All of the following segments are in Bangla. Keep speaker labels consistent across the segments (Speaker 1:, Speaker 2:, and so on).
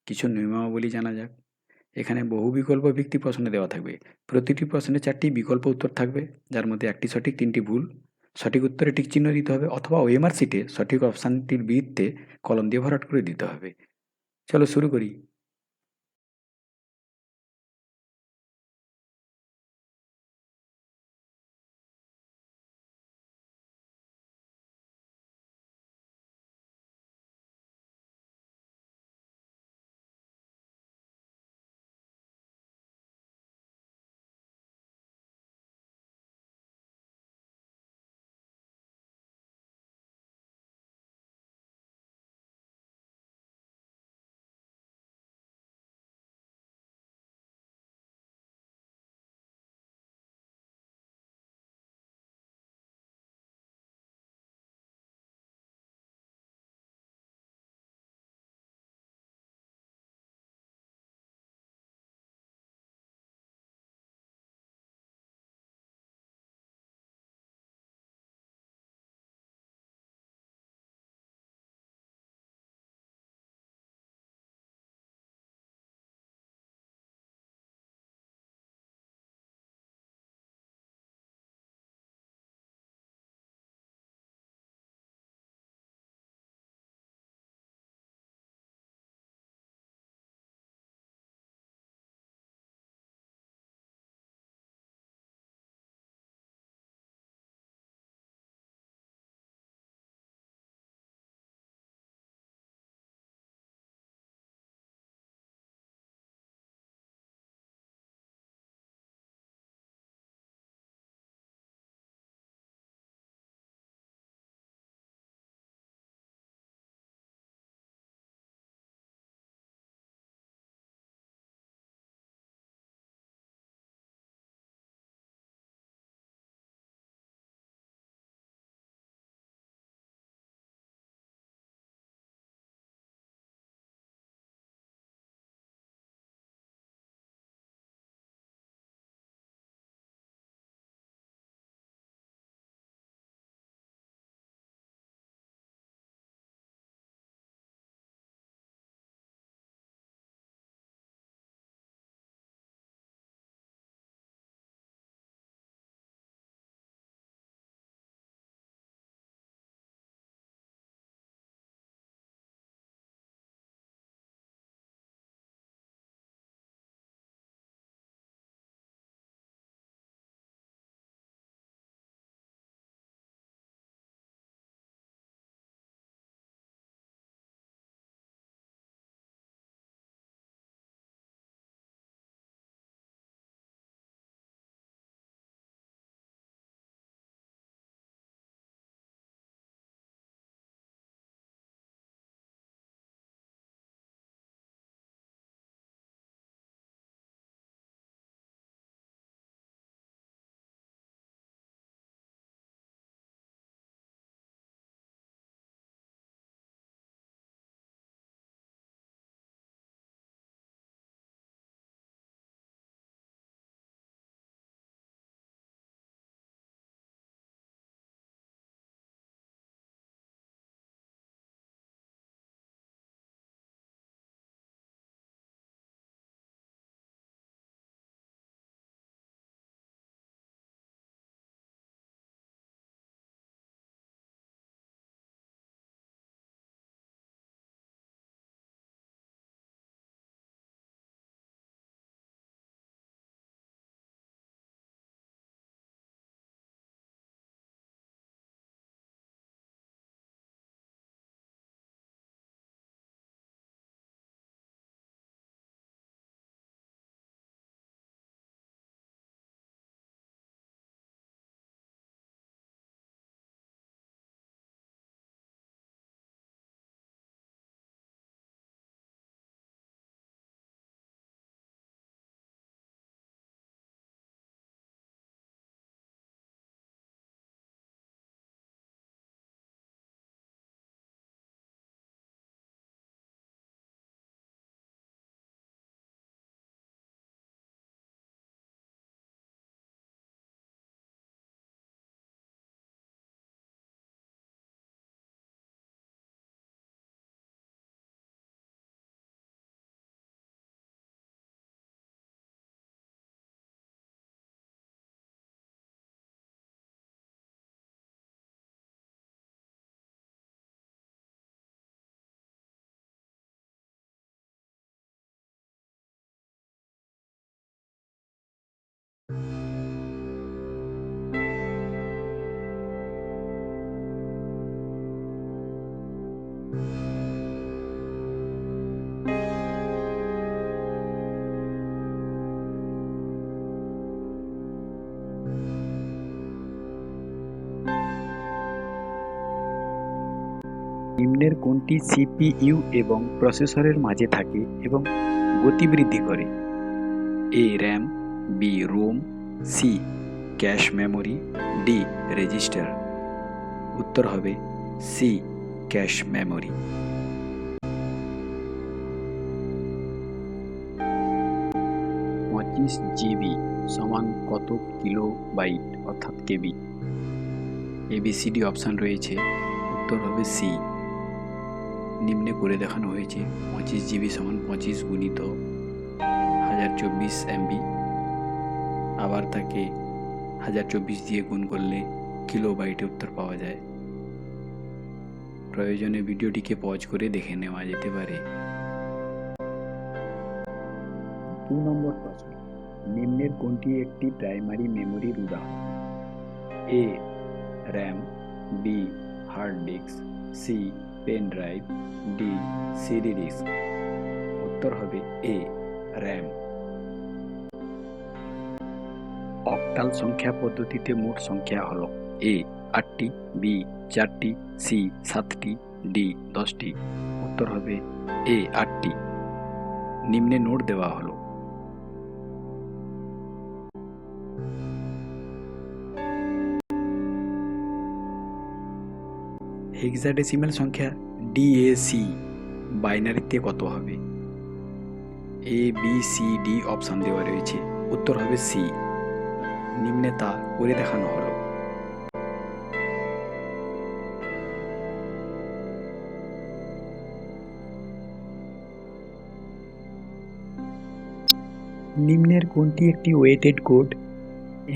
Speaker 1: কিছু নিয়মাবলী জানা যাক। এখানে বহু বিকল্প ভিত্তি প্রশ্নে দেওয়া থাকবে। প্রতিটি প্রশ্নে 4টি বিকল্প উত্তর থাকবে, যার মধ্যে 1টি সঠিক, 3টি ভুল। সঠিক উত্তরে টিক চিহ্ন দিতে হবে অথবা ওএমআর শিটে সঠিক অপশানটির বিরুদ্ধে কলম দিয়ে ভরাট করে দিতে হবে। চলো শুরু করি। নিম্নের কোনটি সিপিইউ এবং প্রসেসরের মাঝে থাকে এবং গতি বৃদ্ধি করে? A RAM, B ROM, C cache memory, D register. উত্তর হবে সি ক্যাশ মেমোরি। 25 জিবি সমান কত কিলোবাইট অর্থাৎ কেবি? এবিসিডি অপশান রয়েছে, উত্তর হবে সি। নিম্নে করে দেখানো হয়েছে 25 জিবি সমান 25 গুণিত 1024 এমবি, আবার তাকে 1024 দিয়ে গুণ করলে কিলোবাইটে উত্তর পাওয়া যায়। প্রয়োজনে ভিডিওটিকে পজ করে দেখে নেওয়া যেতে পারে। 2 নম্বর প্রশ্ন, নিম্নের কোনটি একটি প্রাইমারি মেমোরির উদাহরণ? A RAM, B hard disk, C pen drive, D CD disk. উত্তর হবে এ র্যাম। অক্টাল সংখ্যা পদ্ধতিতে মোট সংখ্যা হল এ 8টি, বি 4টি, সি 7টি, ডি 10টি। উত্তর হবে এ 8টি। নিম্নে নোট দেওয়া হলো। হেক্সাডেসিমাল সংখ্যা ডিএসি বাইনারিতে কত হবে? A B C D option দেওয়া রয়েছে, উত্তর হবে সি। নিম্নে তা করে দেখানো হলো। নিম্নের কোনটি একটি weighted code?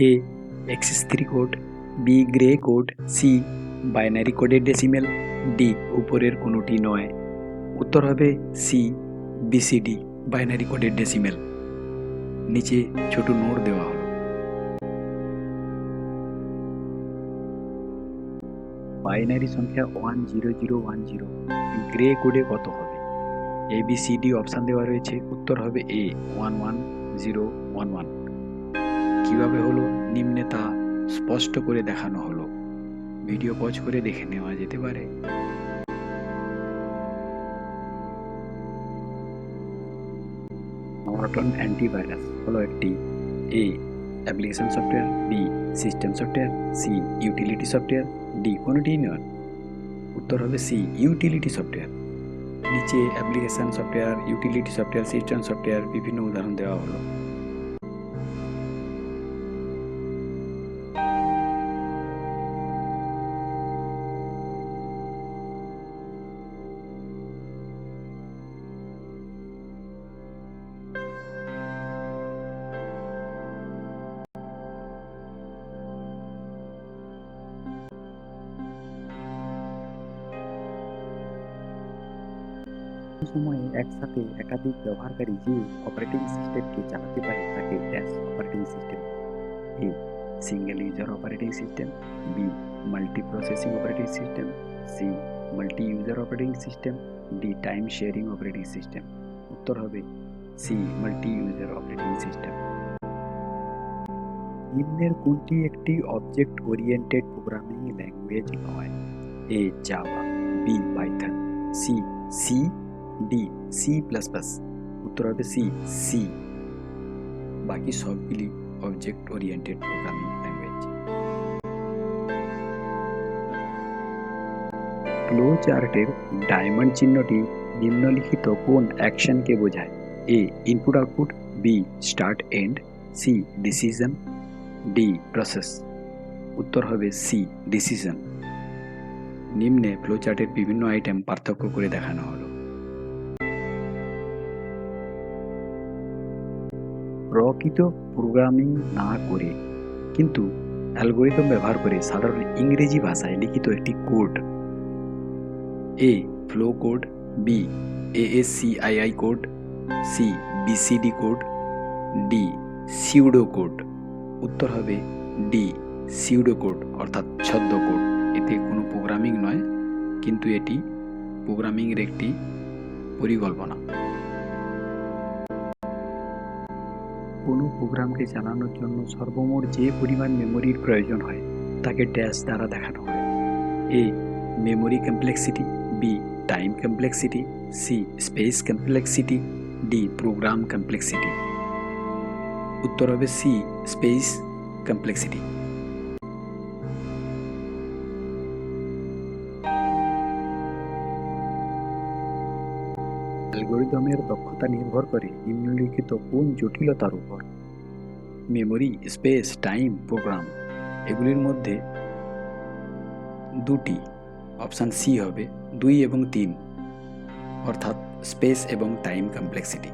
Speaker 1: A XS3 code, B Gray code, C binary কোডের ডেসিমেল, ডি উপরের কোনোটি নয়। উত্তর হবে সি বিসিডি বাইনারি কোডের ডেসিমেল। নিচে ছোট নোট দেওয়া হলো। বাইনারি সংখ্যা 10010 গ্রে কোডে কত হবে? ABCD অপশান দেওয়া রয়েছে, উত্তর হবে এ 11011। কিভাবে হলো নিম্নে তা স্পষ্ট করে দেখানো হলো। ভিডিও পজ করে দেখে নেওয়া যেতে পারে। নর্টন অ্যান্টিভাইরাস হলো একটি A application software, B system software, C utility software, D কোনোটিই নয়। উত্তর হবে সি ইউটিলিটি সফটওয়্যার। নিচে application software, utility software, system software বিভিন্ন উদাহরণ দেওয়া হলো। সময়ে একসাথে একাধিক ব্যবহারকারী যে অপারেটিং সিস্টেমকে চালাতে পারে তাকে dash operating system. A single user operating system, B multi processing operating system, C multi user operating system, D time sharing operating system. উত্তর হবে C multi user operating system. নিম্নের কোনটি একটি অবজেক্ট ওরিয়েন্টেড প্রোগ্রামিং ল্যাঙ্গুয়েজ নয়? A Java, B Python, C C, D C plus plus. উত্তর হবে সি সি। বাকি সবগুলি object oriented programming language. Flow চার্টের ডায়মন্ড চিহ্নটি নিম্নলিখিত কোন অ্যাকশনকে বোঝায়? এ input output, B start end, C decision, D process. উত্তর হবে সি ডিসিশন। নিম্নে ফ্লো চার্টের বিভিন্ন আইটেম পার্থক্য করে দেখানো হলো। প্রকৃত প্রোগ্রামিং না করে কিন্তু অ্যালগোরিদম ব্যবহার করে সাধারণ ইংরেজি ভাষায় লিখিত একটি কোড। A flow code, B ASCII code, C BCD code, D pseudo code. উত্তর হবে ডি সিউডো কোড অর্থাৎ ছদ্ম কোড। এতে কোনো প্রোগ্রামিং নয়, কিন্তু এটি প্রোগ্রামিংয়ের একটি পরিকল্পনা। কোনো প্রোগ্রামকে চালানোর জন্য সর্বমোট যে পরিমাণ মেমোরির প্রয়োজন হয় তাকে ড্যাশ দ্বারা দেখানো হয়। A memory complexity, B time complexity, C space complexity, D program complexity. উত্তর হবে সি স্পেস কমপ্লেক্সিটি। অ্যালগরিদমের দক্ষতা নির্ভর করে নিম্নলিখিত কোন জটিলতার উপর? Memory, space, time, program. এগুলির মধ্যে দুটি, অপশান সি হবে 2 এবং 3, অর্থাৎ স্পেস এবং টাইম কমপ্লেক্সিটি।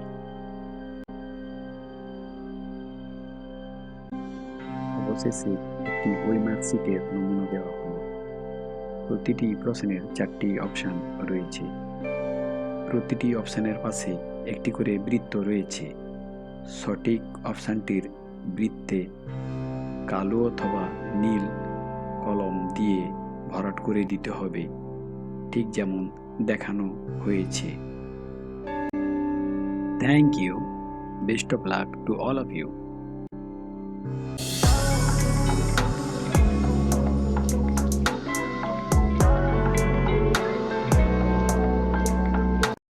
Speaker 1: অবশেষে একটি ওয়েমার্কশিটের নমুনা দেওয়া হলো। প্রতিটি প্রশ্নের 4টি অপশান রয়েছে। প্রতিটি অপশানের পাশে একটি করে বৃত্ত রয়েছে। সঠিক অপশানটির বৃত্তে কালো অথবা নীল কলম দিয়ে ভরাট করে দিতে হবে, ঠিক যেমন দেখানো হয়েছে। Thank you. Best of luck to all of you.